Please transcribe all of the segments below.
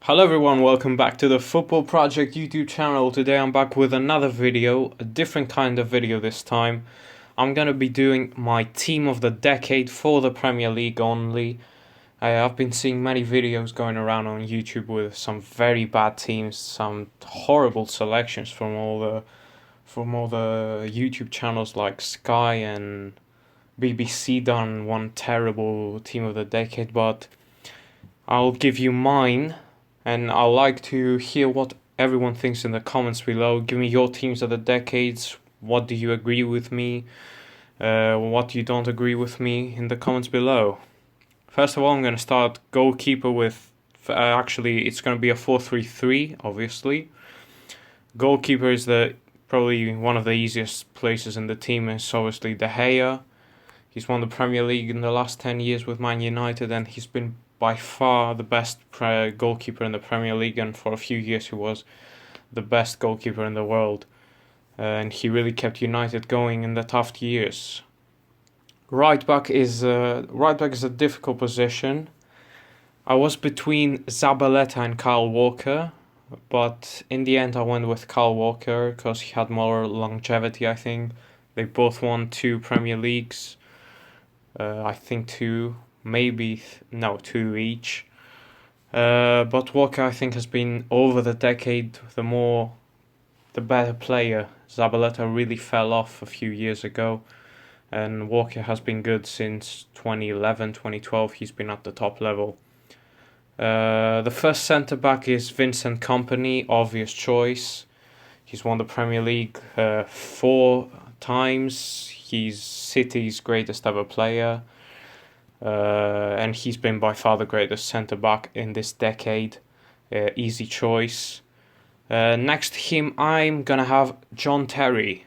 Hello everyone, welcome back to the Football Project YouTube channel. Today I'm back with another video, a different kind of video this time. I'm gonna be doing my team of the decade for the Premier League only. I've been seeing many videos going around on YouTube with some very bad teams, some horrible selections from all the YouTube channels like Sky and BBC done one terrible team of the decade, but I'll give you mine. And I'd like to hear what everyone thinks in the comments below. Give me your teams of the decades. What do you agree with me? What you don't agree with me in the comments below. First of all, I'm going to start goalkeeper with... actually, it's going to be a 4-3-3, obviously. Goalkeeper is probably one of the easiest places in the team. It's obviously De Gea. He's won the Premier League in the last 10 years with Man United, and he's been by far the best goalkeeper in the Premier League, and for a few years he was the best goalkeeper in the world, and he really kept United going in the tough years. Right back is a difficult position. I was between Zabaleta and Kyle Walker, but in the end I went with Kyle Walker because he had more longevity. I think they both won 2 Premier Leagues. I think 2. Two each. But Walker, I think, has been over the decade the better player. Zabaleta really fell off a few years ago, and Walker has been good since 2011, 2012. He's been at the top level. The first centre back is Vincent Kompany, obvious choice. He's won the Premier League 4 times. He's City's greatest ever player. And he's been by far the greatest centre-back in this decade. Easy choice. Next to him, I'm going to have John Terry.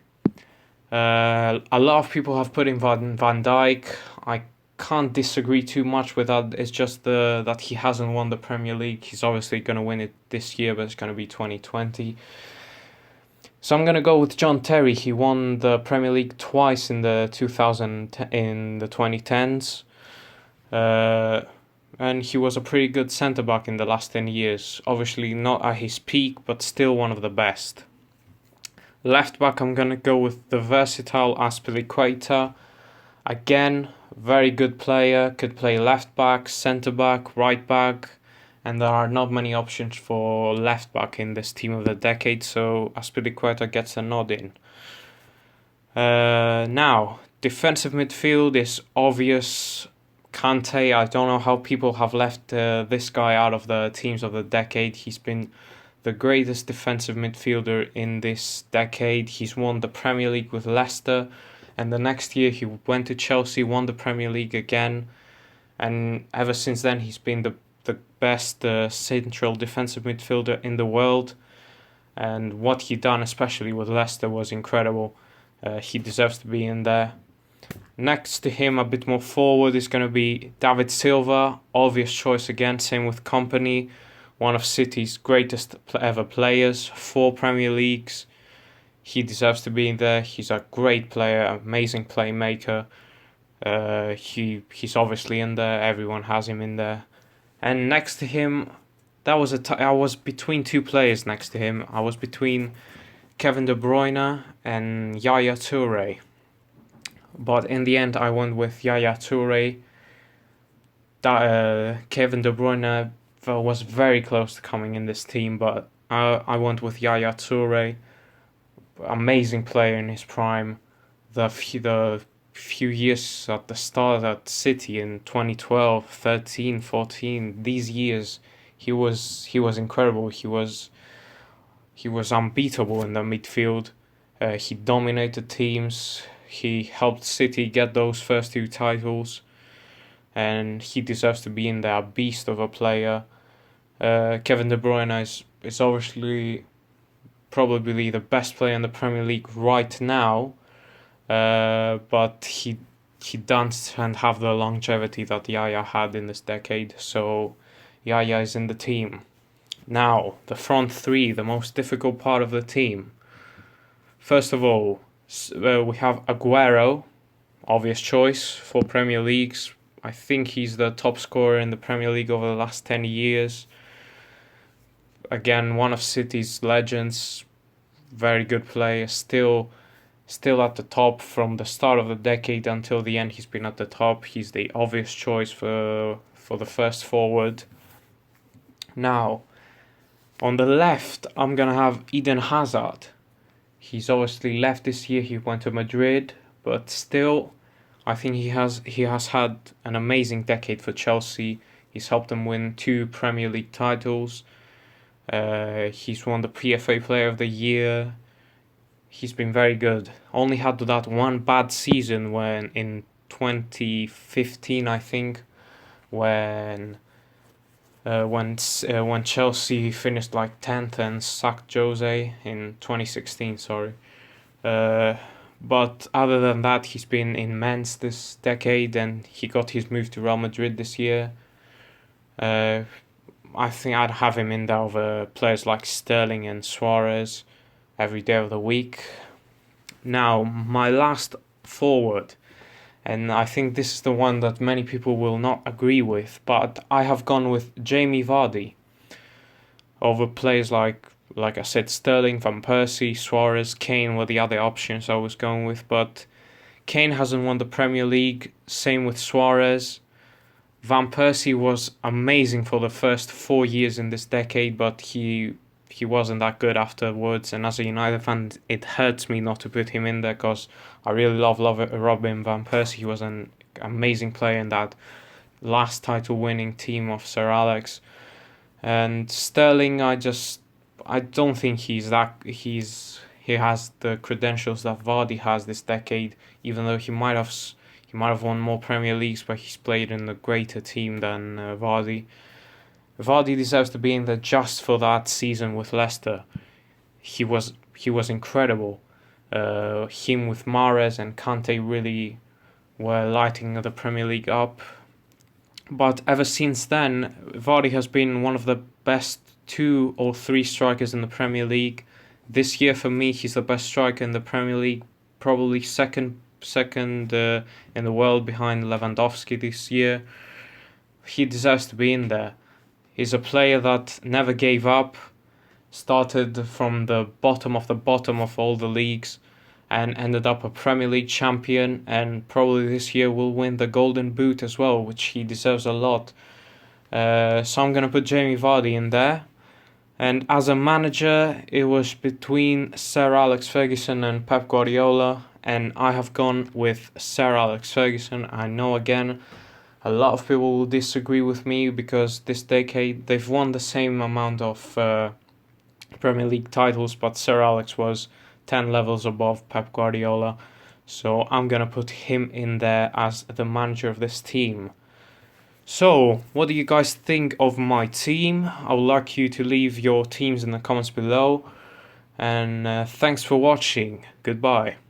A lot of people have put in Van Dijk. I can't disagree too much with that. It's just that he hasn't won the Premier League. He's obviously going to win it this year, but it's going to be 2020. So I'm going to go with John Terry. He won the Premier League twice in the 2010s. And he was a pretty good centre-back in the last 10 years. Obviously not at his peak, but still one of the best. Left-back, I'm going to go with the versatile Azpilicueta. Again, very good player. Could play left-back, centre-back, right-back. And there are not many options for left-back in this team of the decade, so Azpilicueta gets a nod in. Now, defensive midfield is obvious. Kante, I don't know how people have left this guy out of the teams of the decade. He's been the greatest defensive midfielder in this decade. He's won the Premier League with Leicester, and the next year he went to Chelsea, won the Premier League again, and ever since then he's been the best central defensive midfielder in the world. And what he done, especially with Leicester, was incredible. He deserves to be in there. Next to him, a bit more forward, is going to be David Silva. Obvious choice again, same with Kompany. One of City's greatest ever players, 4 Premier Leagues. He deserves to be in there. He's a great player, amazing playmaker. He's obviously in there. Everyone has him in there. And next to him, I was between 2 players next to him. I was between Kevin De Bruyne and Yaya Toure. But in the end, I went with Yaya Toure. Kevin De Bruyne was very close to coming in this team, but I went with Yaya Toure. Amazing player in his prime. The few years at the start at City in 2012, 13, 14, these years, he was incredible. He was unbeatable in the midfield. He dominated teams. He helped City get those first 2 titles, and he deserves to be in there. A beast of a player. Kevin De Bruyne is obviously probably the best player in the Premier League right now, but he doesn't have the longevity that Yaya had in this decade, so Yaya is in the team. Now, the front 3, the most difficult part of the team. First of all, we have Aguero, obvious choice for Premier Leagues. I think he's the top scorer in the Premier League over the last 10 years. again, one of City's legends, very good player, still at the top from the start of the decade until the end. He's been at the top. He's the obvious choice for the first forward. Now, on the left, I'm gonna have Eden Hazard. He's obviously left this year. He went to Madrid, but still, I think he has had an amazing decade for Chelsea. He's helped them win 2 Premier League titles. He's won the PFA Player of the Year. He's been very good. Only had that one bad season when in 2015, I think, when Chelsea finished like 10th and sacked Jose in 2016. Sorry. But other than that, he's been immense this decade, and he got his move to Real Madrid this year. I think I'd have him in there over players like Sterling and Suarez every day of the week. Now, my last forward, and I think this is the one that many people will not agree with, but I have gone with Jamie Vardy over players like I said, Sterling, Van Persie, Suarez, Kane were the other options I was going with, but Kane hasn't won the Premier League, same with Suarez. Van Persie was amazing for the first 4 years in this decade, but he wasn't that good afterwards. And as a United fan, it hurts me not to put him in there because I really love Robin Van Persie. He was an amazing player in that last title-winning team of Sir Alex. And Sterling, I don't think he has the credentials that Vardy has this decade, even though he might have won more Premier Leagues, but he's played in a greater team than Vardy. Vardy deserves to be in there just for that season with Leicester. He was incredible. Him with Mahrez and Kante really were lighting the Premier League up. But ever since then, Vardy has been one of the best 2 or 3 strikers in the Premier League. This year, for me, he's the best striker in the Premier League, probably second in the world behind Lewandowski this year. He deserves to be in there. He's a player that never gave up, started from the bottom of all the leagues, and ended up a Premier League champion, and probably this year will win the Golden Boot as well, which he deserves a lot. So I'm going to put Jamie Vardy in there. And as a manager, it was between Sir Alex Ferguson and Pep Guardiola, and I have gone with Sir Alex Ferguson. I know, again, a lot of people will disagree with me because this decade they've won the same amount of Premier League titles, but Sir Alex was 10 levels above Pep Guardiola. So I'm going to put him in there as the manager of this team. So, what do you guys think of my team? I would like you to leave your teams in the comments below. And thanks for watching. Goodbye.